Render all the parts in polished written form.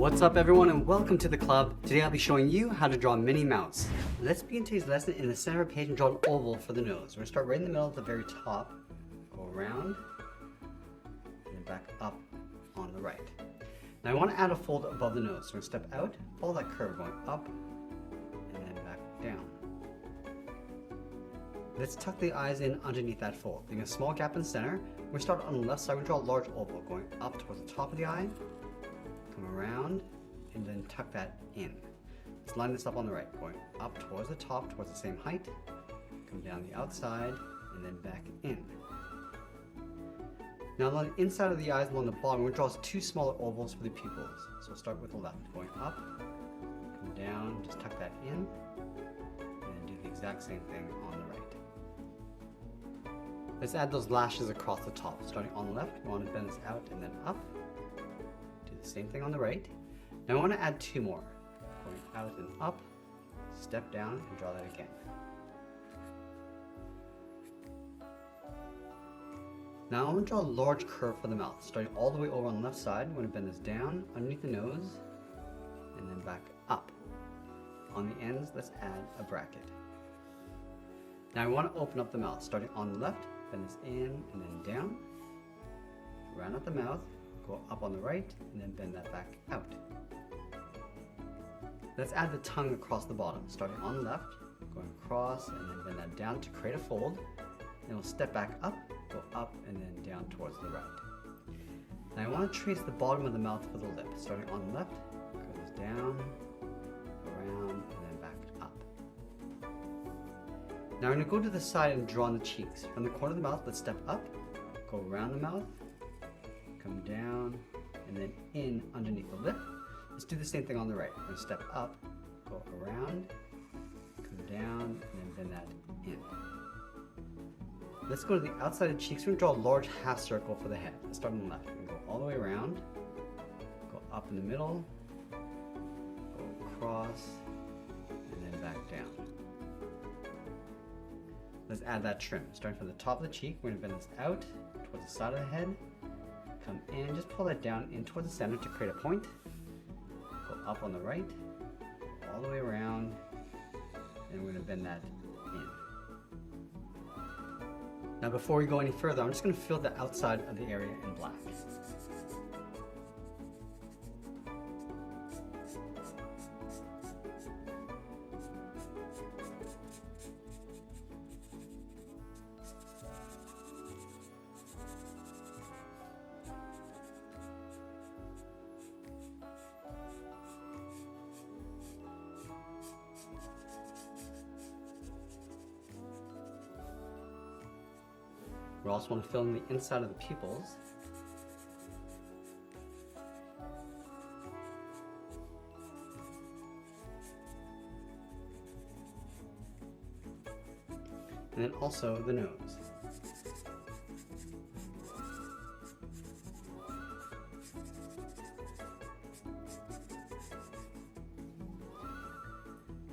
What's up everyone and welcome to the club. Today I'll be showing you how to draw Minnie Mouse. Let's begin today's lesson in the center of the page and draw an oval for the nose. We're going to start right in the middle at the very top, go around, and then back up on the right. Now I want to add a fold above the nose, so we're going to step out, follow that curve going up, and then back down. Let's tuck the eyes in underneath that fold, leaving a small gap in the center. We're going to start on the left side, we draw a large oval going up towards the top of the eye, come around, and then tuck that in. Let's line this up on the right, going up towards the top, towards the same height, come down the outside, and then back in. Now along the inside of the eyes, along the bottom, we're going to draw two smaller ovals for the pupils. So we'll start with the left, going up, come down, just tuck that in, and then do the exact same thing on the right. Let's add those lashes across the top. Starting on the left, we want to bend this out and then up. Do the same thing on the right. Now I want to add two more. Going out and up, step down and draw that again. Now I'm going to draw a large curve for the mouth. Starting all the way over on the left side, I'm going to bend this down underneath the nose and then back up. On the ends, let's add a bracket. Now I want to open up the mouth. Starting on the left, bend this in and then down. Round out the mouth, go up on the right, and then bend that back out. Let's add the tongue across the bottom. Starting on the left, going across, and then bend that down to create a fold. Then we'll step back up, go up, and then down towards the right. Now I want to trace the bottom of the mouth for the lip. Starting on the left, goes down, around, and then back up. Now we're going to go to the side and draw on the cheeks. From the corner of the mouth, let's step up, go around the mouth, come down, and then in underneath the lip. Let's do the same thing on the right. We're going to step up, go around, come down, and then bend that in. Let's go to the outside of the cheeks. We're going to draw a large half circle for the head. Let's start on the left. We're going to go all the way around, go up in the middle, go across, and then back down. Let's add that trim. Starting from the top of the cheek, we're going to bend this out towards the side of the head, come in, just pull that down in towards the center to create a point. Go up on the right, all the way around, and we're going to bend that in. Now before we go any further, I'm just going to fill the outside of the area in black. We also want to fill in the inside of the pupils. And then also the nose.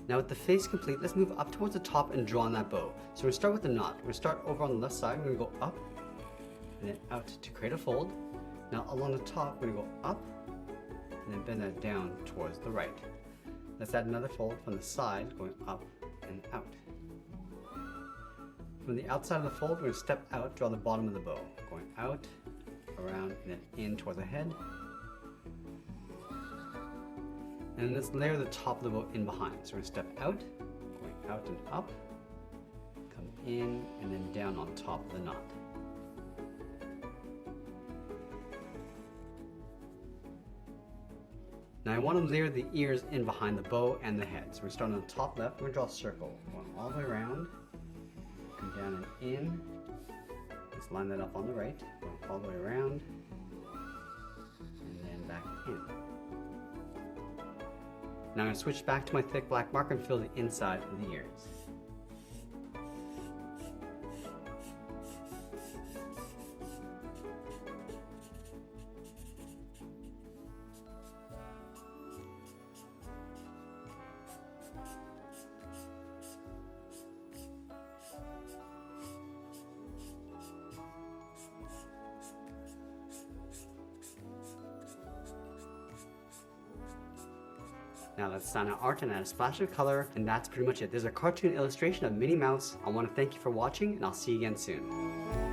Now with the face complete, let's move up towards the top and draw on that bow. So we're going to start with the knot. We're going to start over on the left side. We're going to go up and then out to create a fold. Now along the top, we're going to go up and then bend that down towards the right. Let's add another fold from the side, going up and out. From the outside of the fold, we're going to step out, draw the bottom of the bow, going out, around, and then in towards the head. And let's layer the top of the bow in behind. So we're going to step out, going out and up, come in, and then down on top of the knot. Now I want to layer the ears in behind the bow and the head. So we're starting on the top left, we're going to draw a circle, going all the way around, come down and in. Let's line that up on the right, going all the way around, and then back in. Now I'm going to switch back to my thick black marker and fill the inside of the ears. Now let's sign our art and add a splash of color, and that's pretty much it. There's a cartoon illustration of Minnie Mouse. I want to thank you for watching, and I'll see you again soon.